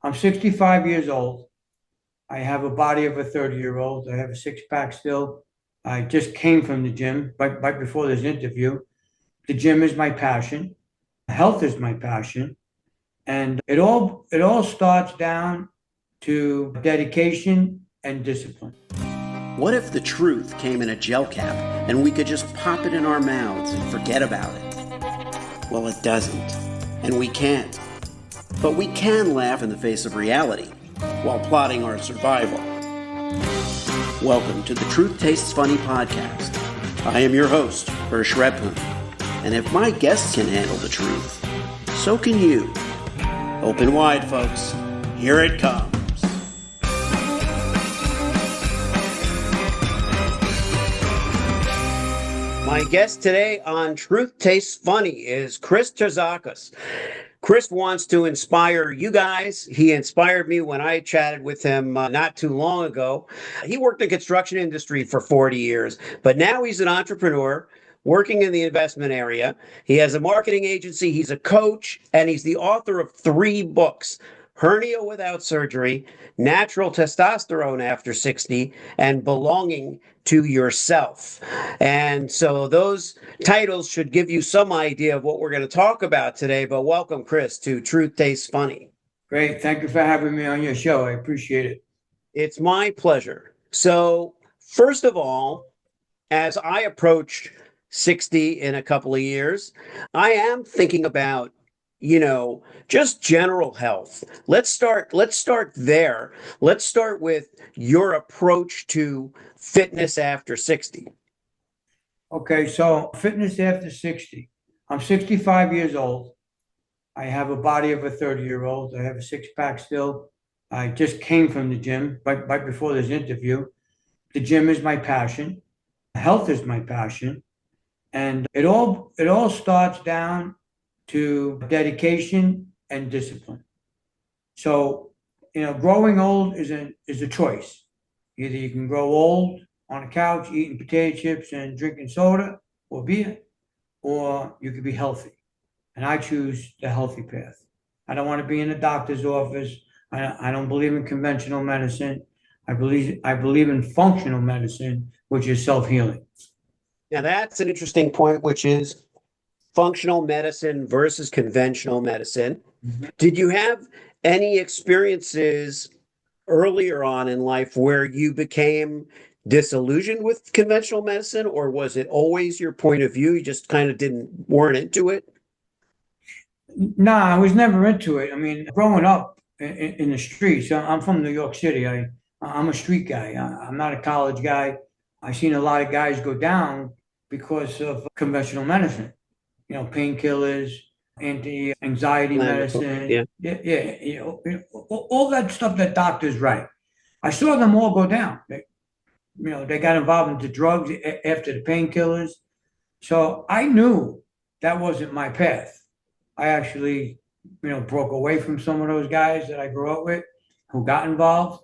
I'm 65 years old. I have a body of a 30-year-old. I have a six pack still. I just came from the gym right before this interview. The gym is my passion. Health is my passion. And it all starts down to dedication and discipline. What if the truth came in a gel cap and we could just pop it in our mouths and forget about it? Well, it doesn't. And we can't. But we can laugh in the face of reality while plotting our survival. Welcome to the Truth Tastes Funny podcast. I am your host, Hersh. And if my guests can handle the truth, so can you. Open wide, folks. Here it comes. My guest today on Truth Tastes Funny is Chris Terzakos. Chris wants to inspire you guys. He inspired me when I chatted with him not too long ago. He worked in the construction industry for 40 years, but now he's an entrepreneur working in the investment area. He has a marketing agency, he's a coach, and he's the author of 3 books: Hernia Without Surgery, Natural Testosterone After 60, and Belonging to Yourself. And so those titles should give you some idea of what we're going to talk about today. But welcome, Chris, to Truth Tastes Funny. Great. Thank you for having me on your show. I appreciate it. It's my pleasure. So, first of all, as I approach 60 in a couple of years, I am thinking about just general health. Let's start there. Let's start with your approach to fitness after 60. Okay, so fitness after 60. I'm 65 years old. I have a body of a 30-year-old. I have a six pack still. I just came from the gym right before this interview. The gym is my passion. Health is my passion. And it all starts down to dedication and discipline. So, growing old is a choice. Either you can grow old on a couch eating potato chips and drinking soda or beer, or you could be healthy. And I choose the healthy path. I don't want to be in a doctor's office. I don't believe in conventional medicine. I believe in functional medicine, which is self-healing. Now, that's an interesting point, which is functional medicine versus conventional medicine. Mm-hmm. Did you have any experiences earlier on in life where you became disillusioned with conventional medicine, or was it always your point of view? You just kind of weren't into it? No, I was never into it. I mean, growing up in the streets, I'm from New York City. I'm a street guy. I'm not a college guy. I've seen a lot of guys go down because of conventional medicine. Painkillers, anti-anxiety medicine. Yeah. Yeah. All that stuff that doctors write. I saw them all go down. They got involved into drugs after the painkillers. So I knew that wasn't my path. I actually, broke away from some of those guys that I grew up with who got involved.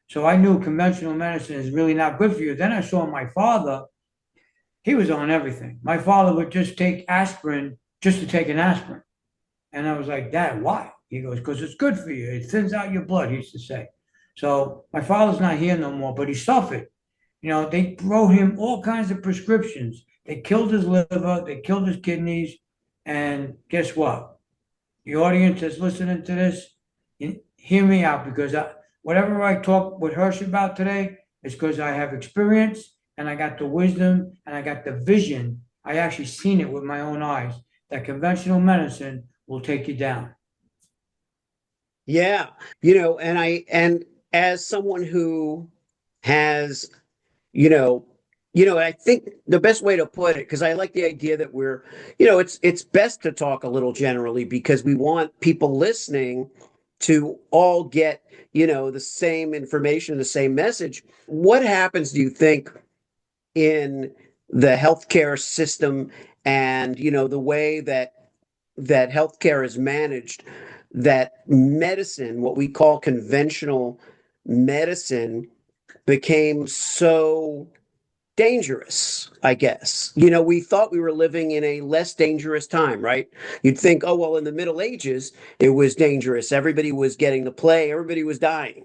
So I knew conventional medicine is really not good for you. Then I saw my father. He was on everything. My father would just take aspirin just to take an aspirin. And I was like, Dad, why? He goes, because it's good for you. It thins out your blood, he used to say. So my father's not here no more, but he suffered. They wrote him all kinds of prescriptions. They killed his liver, they killed his kidneys. And guess what? The audience that's listening to this, hear me out, because whatever I talk with Hersh about today is because I have experience and I got the wisdom and I got the vision. I actually seen it with my own eyes that conventional medicine will take you down. Yeah. And as someone who has, I think the best way to put it, because I like the idea that it's best to talk a little generally, because we want people listening to all get, the same information, the same message. What happens, do you think, in the healthcare system and, the way that healthcare is managed, that medicine, what we call conventional medicine, became so dangerous, I guess. You know, we thought we were living in a less dangerous time, right? You'd think, oh, well, in the Middle Ages, it was dangerous. Everybody was getting the plague, everybody was dying,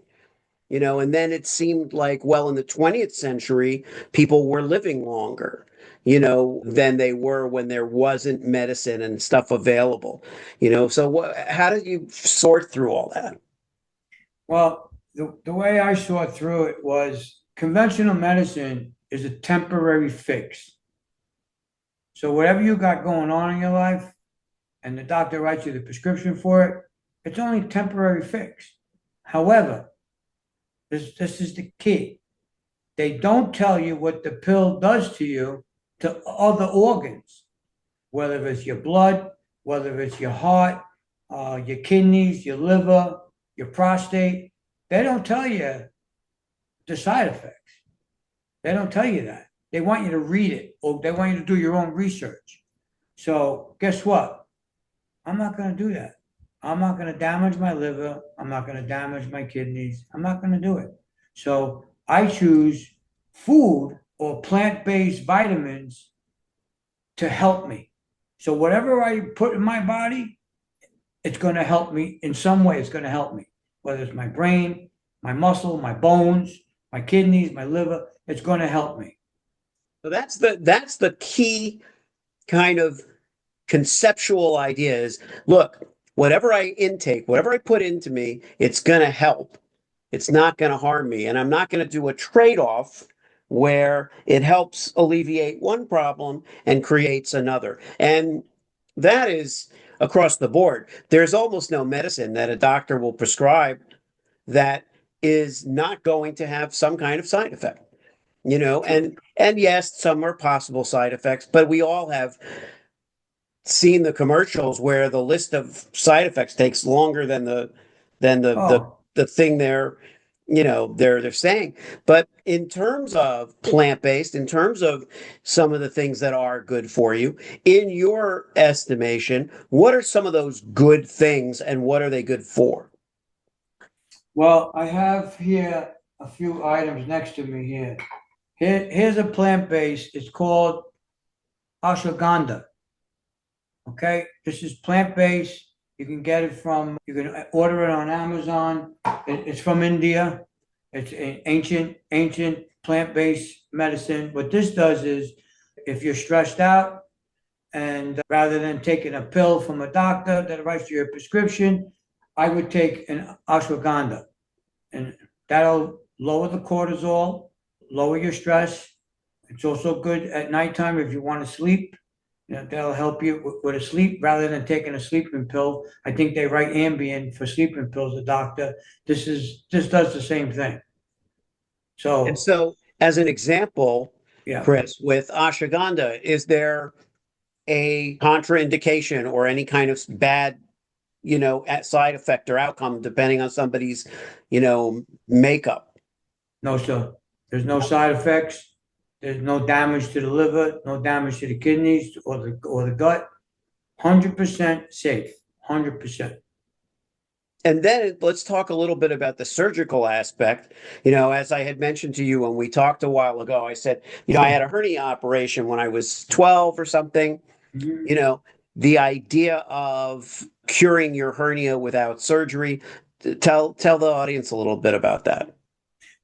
you know, and then it seemed like, well, in the 20th century, people were living longer, you know, than they were when there wasn't medicine and stuff available, you know. So, how did you sort through all that? Well, the way I saw through it was conventional medicine is a temporary fix. So whatever you got going on in your life and the doctor writes you the prescription for it, it's only a temporary fix. However, this is the key. They don't tell you what the pill does to you to other organs, whether it's your blood, whether it's your heart, your kidneys, your liver, your prostate. They don't tell you the side effects. They don't tell you that. They want you to read it or they want you to do your own research. So guess what? I'm not going to do that. I'm not going to damage my liver. I'm not going to damage my kidneys. I'm not going to do it. So I choose food or plant-based vitamins to help me. So whatever I put in my body, it's going to help me in some way. It's going to help me, whether it's my brain, my muscle, my bones, my kidneys, my liver. It's going to help me. So that's the key kind of conceptual idea is, look, whatever I intake, whatever I put into me, it's going to help. It's not going to harm me. And I'm not going to do a trade-off where it helps alleviate one problem and creates another. And that is across the board. There's almost no medicine that a doctor will prescribe that is not going to have some kind of side effect. You know, and yes, some are possible side effects, but we all have seen the commercials where the list of side effects takes longer than Oh, the thing they're, you know, they're saying. But in terms of plant-based, in terms of some of the things that are good for you, in your estimation, what are some of those good things and what are they good for? well, I have here a few items next to me here. Here's a plant-based. It's called ashwagandha. Okay, this is plant-based. You can get it from, you can order it on Amazon. It's from India. It's an ancient plant-based medicine. What this does is, if you're stressed out, and rather than taking a pill from a doctor that writes you a prescription, I would take an ashwagandha, and that'll lower the cortisol, lower your stress. It's also good at nighttime if you want to sleep. You know, that'll help you with a sleep rather than taking a sleeping pill. I think they write Ambien for sleeping pills, the doctor. This does the same thing. And So so, as an example, yeah, Chris, with ashwagandha, is there a contraindication or any kind of bad, you know, side effect or outcome depending on somebody's, you know, makeup? no, sir. There's no side effects. There's no damage to the liver, no damage to the kidneys or the gut. 100% safe. 100%. And then let's talk a little bit about the surgical aspect. You know, as I had mentioned to you when we talked a while ago, I said, you know, I had a hernia operation when I was 12 or something. Mhm. You know, the idea of curing your hernia without surgery. Tell the audience a little bit about that.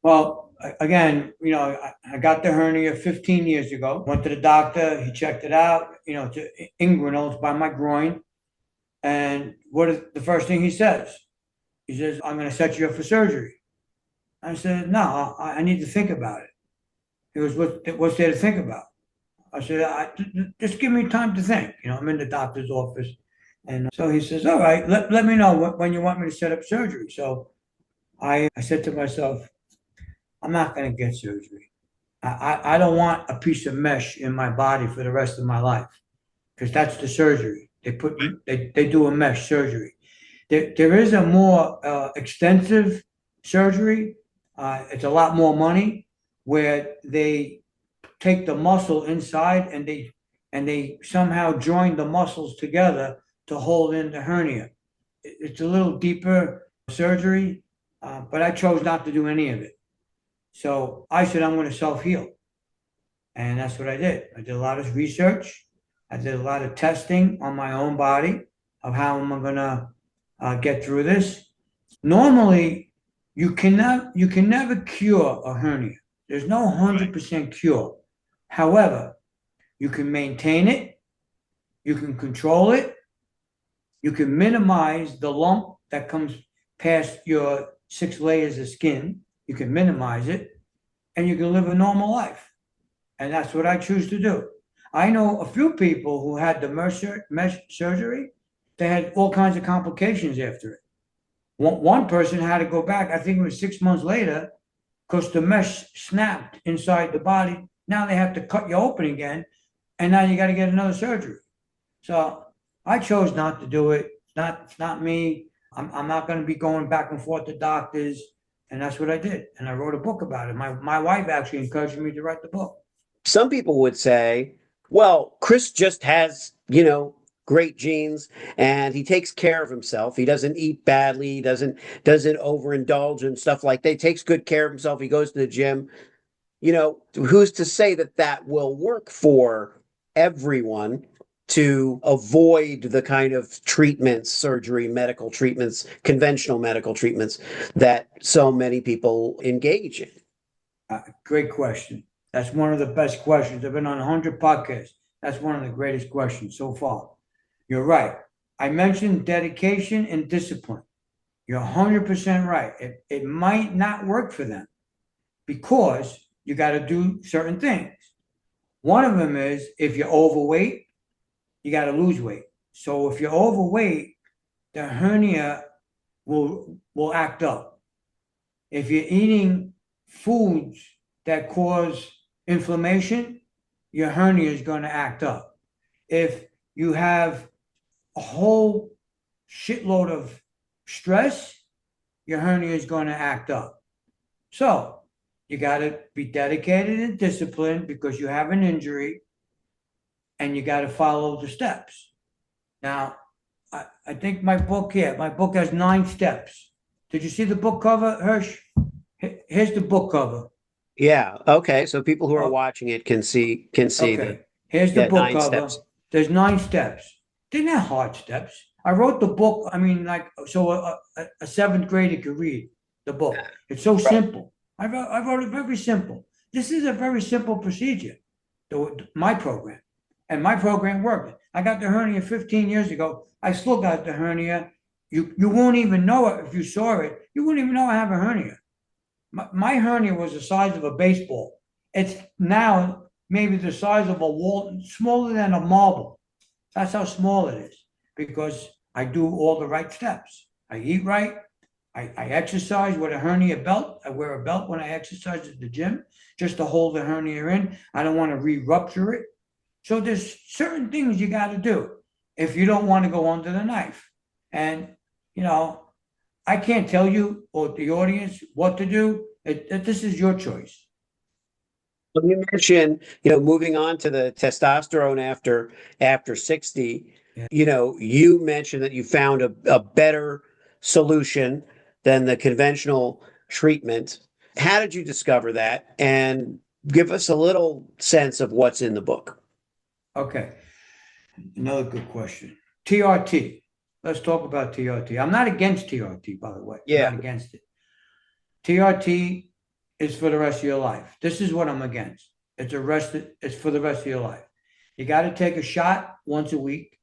Well, again, you know, I got the hernia 15 years ago. Went to the doctor. He checked it out. You know, it's inguinal by my groin. And what is the first thing he says? He says, "I'm going to set you up for surgery." I said, "No, I need to think about it." He goes, "What's there to think about?" I said, "Just give me time to think." You know, I'm in the doctor's office. And so he says, "All right, let me know when you want me to set up surgery." So I said to myself, I'm not going to get surgery. I don't want a piece of mesh in my body for the rest of my life because that's the surgery. They do a mesh surgery. There is a more extensive surgery. It's a lot more money where they take the muscle inside and they somehow join the muscles together to hold in the hernia. It's a little deeper surgery, but I chose not to do any of it. So I said, I'm going to self heal. And that's what I did. I did a lot of research. I did a lot of testing on my own body of how am I gonna get through this. Normally, you can never cure a hernia. There's no 100% cure. However, you can maintain it, you can control it, you can minimize the lump that comes past your 6 layers of skin. You can minimize it, and you can live a normal life. And that's what I choose to do. I know a few people who had the mesh surgery. They had all kinds of complications after it. One person had to go back, I think it was 6 months later, because the mesh snapped inside the body. Now they have to cut you open again, and now you got to get another surgery. So I chose not to do it. It's not me. I'm not going to be going back and forth to doctors. And that's what I did. And I wrote a book about it. My wife actually encouraged me to write the book. Some people would say, well, Chris just has, great genes and he takes care of himself. He doesn't eat badly. He doesn't overindulge and stuff like that. He takes good care of himself. He goes to the gym. Who's to say that that will work for everyone to avoid the kind of treatments, surgery, medical treatments, conventional medical treatments that so many people engage in? Great question. That's one of the best questions. I've been on 100 podcasts. That's one of the greatest questions so far. You're right. I mentioned dedication and discipline. You're 100% right. It might not work for them because you got to do certain things. One of them is if you're overweight, you got to lose weight. So if you're overweight, the hernia will act up. If you're eating foods that cause inflammation, your hernia is going to act up. If you have a whole shitload of stress, your hernia is going to act up. So you got to be dedicated and disciplined because you have an injury, and you got to follow the steps. Now, I think my book has 9 steps. Did you see the book cover, Hersh? Here's the book cover. Yeah. Okay. So people who are watching it can see Okay. Here's the book 9 cover. steps. There's 9 steps. They're not hard steps. I wrote the book. I mean, so a seventh grader could read the book. It's so simple. I wrote it very simple. This is a very simple procedure. My program, and my program worked. I got the hernia 15 years ago. I still got the hernia. You won't even know it if you saw it. You wouldn't even know I have a hernia. My hernia was the size of a baseball. It's now maybe the size of a wall, smaller than a marble. That's how small it is because I do all the right steps. I eat right. I exercise with a hernia belt. I wear a belt when I exercise at the gym just to hold the hernia in. I don't want to re-rupture it. So there's certain things you got to do if you don't want to go under the knife. And, I can't tell you or the audience what to do. This is your choice. You mentioned, moving on to the testosterone after 60, Yeah. you mentioned that you found a better solution than the conventional treatment. How did you discover that? And give us a little sense of what's in the book. Okay. Another good question. TRT. Let's talk about TRT. I'm not against TRT, by the way. Yeah. I'm not against it. TRT is for the rest of your life. This is what I'm against. It's for the rest of your life. You got to take a shot once a week.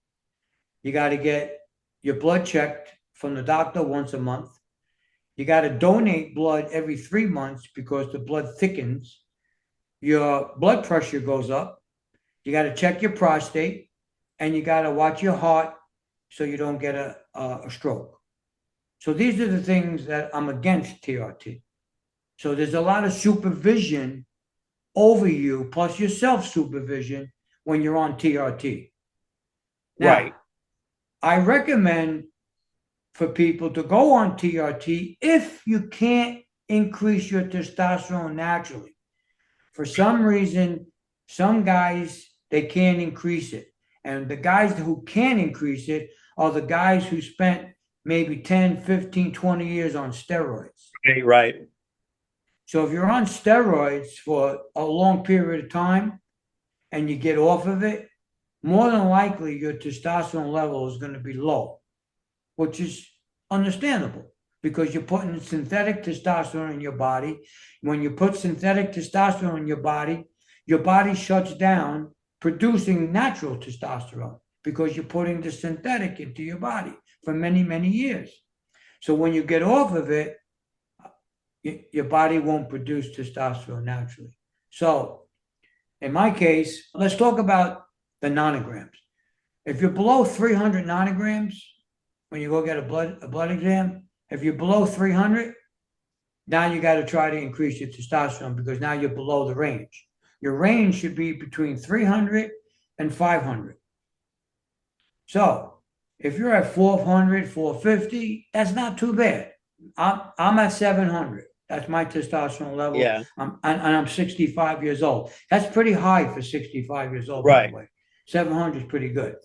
You got to get your blood checked from the doctor once a month. You got to donate blood every 3 months because the blood thickens. Your blood pressure goes up. You got to check your prostate, and you got to watch your heart so you don't get a stroke. So these are the things that I'm against TRT. So there's a lot of supervision over you, plus your self-supervision when you're on TRT. Now, Right. I recommend for people to go on TRT if you can't increase your testosterone naturally. For some reason, some guys, they can't increase it. And the guys who can increase it are the guys who spent maybe 10, 15, 20 years on steroids. Right. So if you're on steroids for a long period of time, and you get off of it, more than likely your testosterone level is going to be low, which is understandable because you're putting synthetic testosterone in your body. When you put synthetic testosterone in your body shuts down producing natural testosterone because you're putting the synthetic into your body for many, many years. So when you get off of it, your body won't produce testosterone naturally. So in my case, let's talk about the nanograms. If you're below 300 nanograms, when you go get a blood exam, if you're below 300, now you got to try to increase your testosterone because now you're below the range. Your range should be between 300 and 500. So if you're at 400, 450, that's not too bad. I'm at 700. That's my testosterone level. Yeah. And I'm 65 years old. That's pretty high for 65 years old, Right. by the way. 700 is pretty good.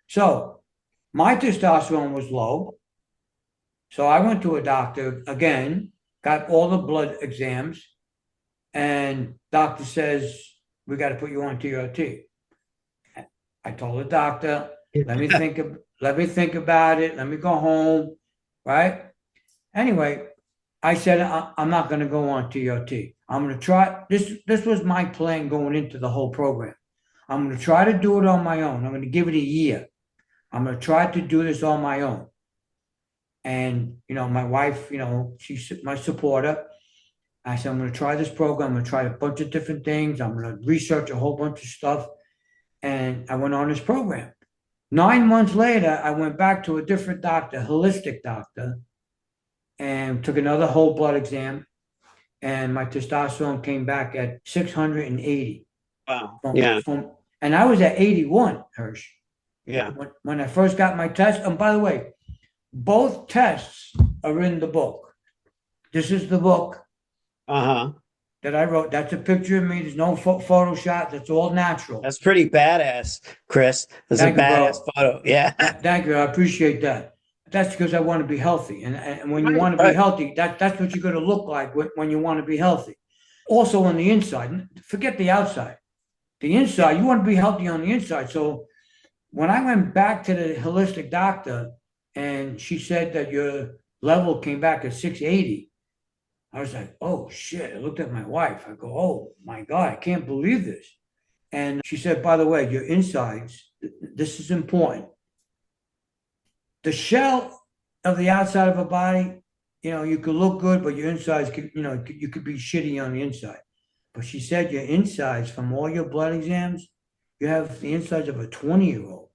So my testosterone was low. So I went to a doctor again, got all the blood exams, and doctor says, we got to put you on TRT. I told the doctor, let me think about it. Let me go home. Right. Anyway, I said, I'm not going to go on TRT. I'm going to try this. This was my plan going into the whole program. I'm going to try to do it on my own. I'm going to give it a year. I'm going to try to do this on my own. And, my wife, she's my supporter. I said, I'm going to try this program. I'm going to try a bunch of different things. I'm going to research a whole bunch of stuff. And I went on this program. 9 months later, I went back to a different doctor, holistic doctor, and took another whole blood exam. And my testosterone came back at 680. Wow. Yeah. And I was at 81, Hersh. Yeah. When I first got my test. And by the way, both tests are in the book. This is the book that I wrote. That's a picture of me. There's no Photoshop. That's all natural. That's pretty badass, Chris. That's a badass photo. Yeah. Thank you. I appreciate that. That's because I want to be healthy. And when you want to be healthy, that's what you're going to look like when you want to be healthy. Also on the inside, forget the outside. The inside, you want to be healthy on the inside. So when I went back to the holistic doctor and she said that your level came back at 680, I was like, oh shit. I looked at my wife. I go, oh my God, I can't believe this. And she said, by the way, your insides, this is important. The shell of the outside of a body, you could look good, but your insides could, you could be shitty on the inside. But she said your insides from all your blood exams, you have the insides of a 20-year-old.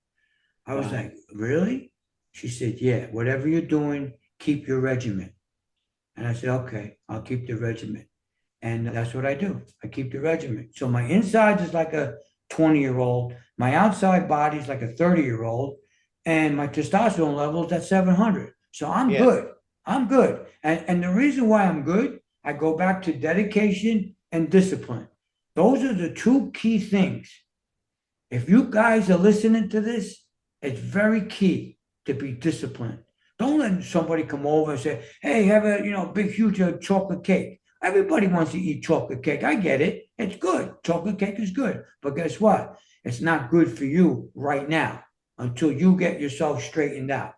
I was like, really? She said, yeah, whatever you're doing, keep your regimen. And I said, okay, I'll keep the regimen. And that's what I do. I keep the regimen. So my insides is like a 20-year-old. My outside body is like a 30-year-old. And my testosterone level is at 700. So I'm good. I'm good. And the reason why I'm good, I go back to dedication and discipline. Those are the two key things. If you guys are listening to this, it's very key to be disciplined. Don't let somebody come over and say, hey, have a big, huge chocolate cake. Everybody wants to eat chocolate cake. I get it. It's good. Chocolate cake is good. But guess what? It's not good for you right now until you get yourself straightened out.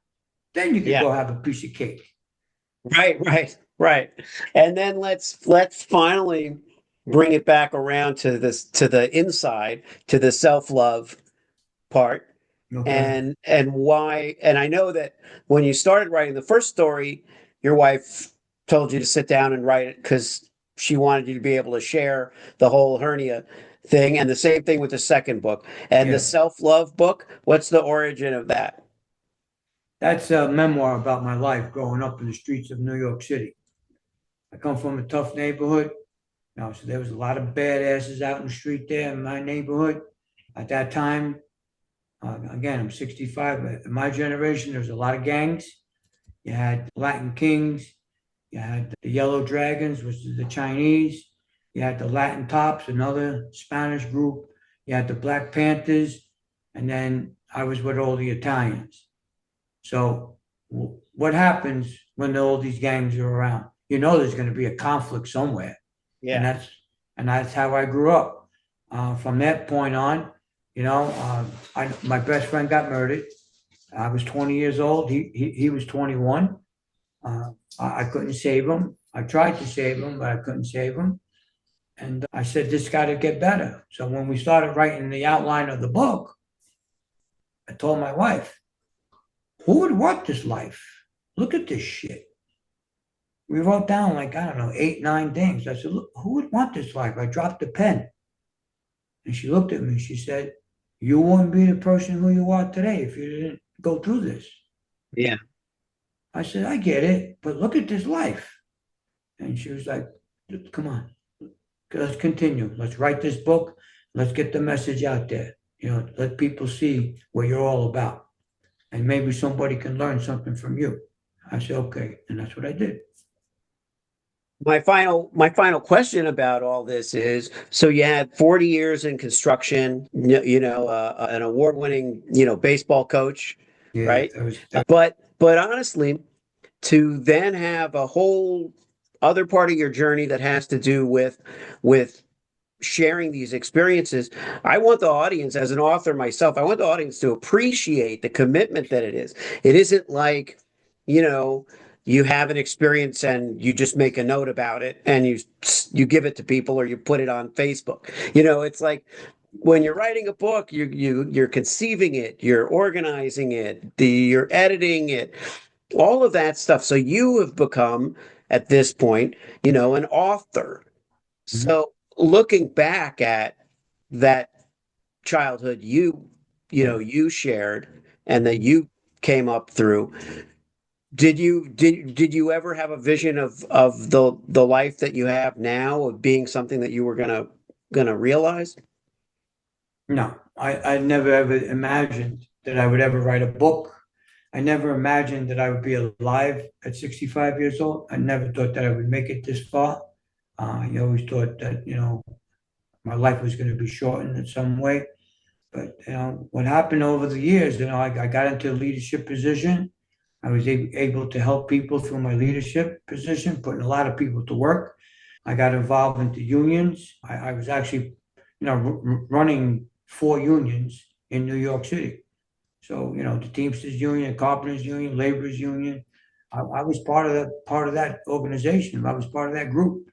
Then you can go have a piece of cake. Right. And then let's finally bring it back around to the inside, to the self-love part. Okay. And why, and I know that when you started writing the first story, your wife told you to sit down and write it because she wanted you to be able to share the whole hernia thing. And the same thing with the second book. And the self-love book, what's the origin of that? That's a memoir about my life growing up in the streets of New York City. I come from a tough neighborhood. So there was a lot of badasses out in the street there in my neighborhood. At that time, again, I'm 65, but in my generation, there was a lot of gangs. You had Latin Kings. You had the Yellow Dragons, which is the Chinese. You had the Latin Tops, another Spanish group. You had the Black Panthers. And then I was with all the Italians. So what happens when all these gangs are around? There's going to be a conflict somewhere. Yeah. And that's how I grew up. From that point on, my best friend got murdered. I was 20 years old. He was 21. I couldn't save him. I tried to save him, but I couldn't save him. And I said, this got to get better. So when we started writing the outline of the book, I told my wife, who would want this life? Look at this shit. We wrote down like, I don't know, 8, 9 things. I said, look, who would want this life? I dropped the pen. And she looked at me. She said, you wouldn't be the person who you are today if you didn't go through this. Yeah. I said, I get it, but look at this life. And she was like, come on, let's continue. Let's write this book. Let's get the message out there. Let people see what you're all about. And maybe somebody can learn something from you. I said, okay. And that's what I did. My final question about all this is, so you had 40 years in construction, an award-winning, baseball coach, Yeah, right? But honestly, to then have a whole other part of your journey that has to do with sharing these experiences. I want the audience, as an author myself, I want the audience to appreciate the commitment that it is. It isn't like, you know, you have an experience and you just make a note about it and you give it to people or you put it on Facebook. It's like when you're writing a book, you're conceiving it, you're organizing it, you're editing it, all of that stuff. So you have become, at this point, an author. Mhm. So looking back at that childhood you shared and that you came up through, did you ever have a vision of the life that you have now of being something that you were gonna realize? No, I never ever imagined that I would ever write a book. I never imagined that I would be alive at 65 years old. I never thought that I would make it this far. I always thought that, my life was going to be shortened in some way. But, what happened over the years, I got into a leadership position. I was able to help people through my leadership position, putting a lot of people to work. I got involved into unions. I was actually, running 4 unions in New York City. So, the Teamsters Union, Carpenters Union, Laborers Union. I was part of that organization. I was part of that group.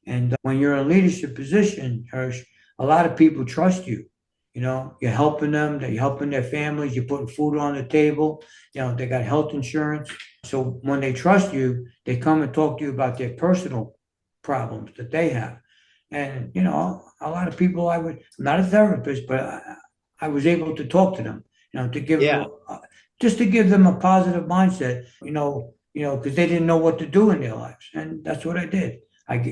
And when you're in a leadership position, Hersh, a lot of people trust you. You're helping them, you're helping their families, you're putting food on the table, they got health insurance. So when they trust you, they come and talk to you about their personal problems that they have. And, a lot of people I'm not a therapist, but I was able to talk to them, to give them, Yeah, just to give them a positive mindset, because they didn't know what to do in their lives. And that's what I did.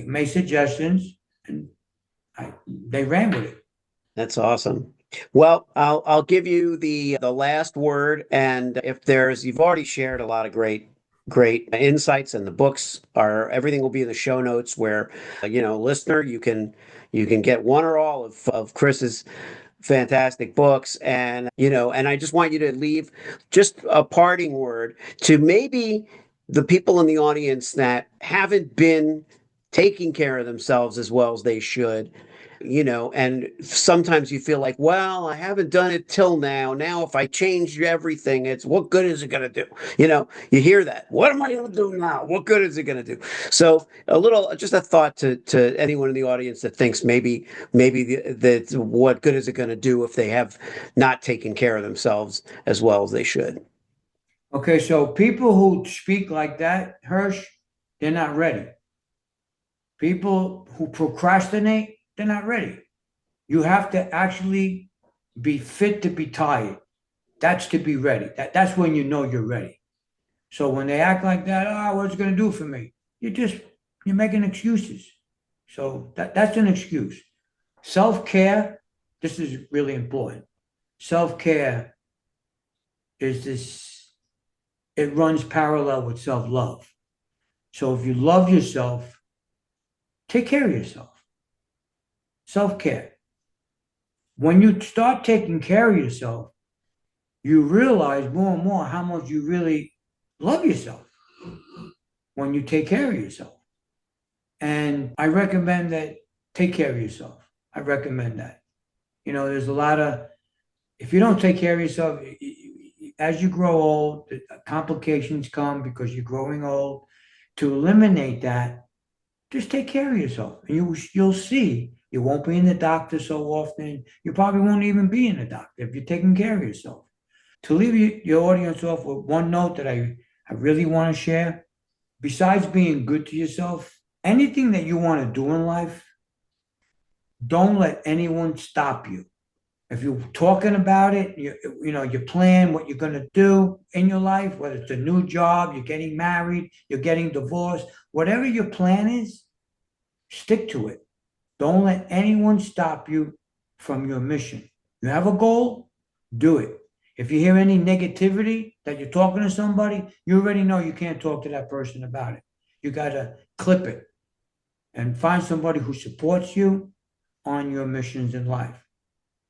Made suggestions, and they ran with it. that's awesome. Well, I'll give you the last word, and if you've already shared a lot of great insights, and the books are everything will be in the show notes where listener, you can get one or all of Chris's fantastic books, and I just want you to leave just a parting word to maybe the people in the audience that haven't been taking care of themselves as well as they should, and sometimes you feel like, well, I haven't done it till now. Now, if I change everything, it's what good is it going to do? You hear that. What am I going to do now? What good is it going to do? So, just a thought to anyone in the audience that thinks maybe that what good is it going to do if they have not taken care of themselves as well as they should? Okay, so people who speak like that, Hirsch, they're not ready. People who procrastinate, they're not ready. You have to actually be fit to be tired. That's to be ready. That's when you know you're ready. So when they act like that, what's it going to do for me? You're making excuses. So that's an excuse. Self care, this is really important. Self care is this, it runs parallel with self love. So if you love yourself, take care of yourself. Self care. When you start taking care of yourself, you realize more and more how much you really love yourself when you take care of yourself. And I recommend that take care of yourself. I recommend that. There's a lot of, if you don't take care of yourself, as you grow old, the complications come because you're growing old. To eliminate that, just take care of yourself, and you'll see you won't be in the doctor so often. You probably won't even be in the doctor if you're taking care of yourself. To leave your audience off with one note that I really want to share, besides being good to yourself, anything that you want to do in life, don't let anyone stop you. If you're talking about it, your plan, what you're going to do in your life, whether it's a new job, you're getting married, you're getting divorced, whatever your plan is, stick to it. Don't let anyone stop you from your mission. You have a goal, do it. If you hear any negativity that you're talking to somebody, you already know you can't talk to that person about it. You got to clip it and find somebody who supports you on your missions in life.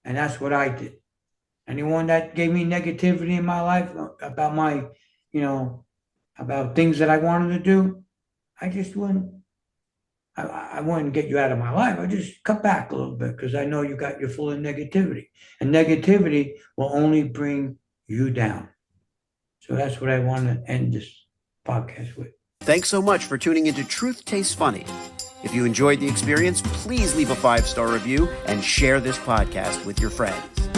And that's what I did. Anyone that gave me negativity in my life about about things that I wanted to do, I just wouldn't. I wouldn't get you out of my life. I just cut back a little bit because I know you're full of negativity, and negativity will only bring you down. So that's what I want to end this podcast with. Thanks so much for tuning into Truth Tastes Funny. If you enjoyed the experience, please leave a 5-star review and share this podcast with your friends.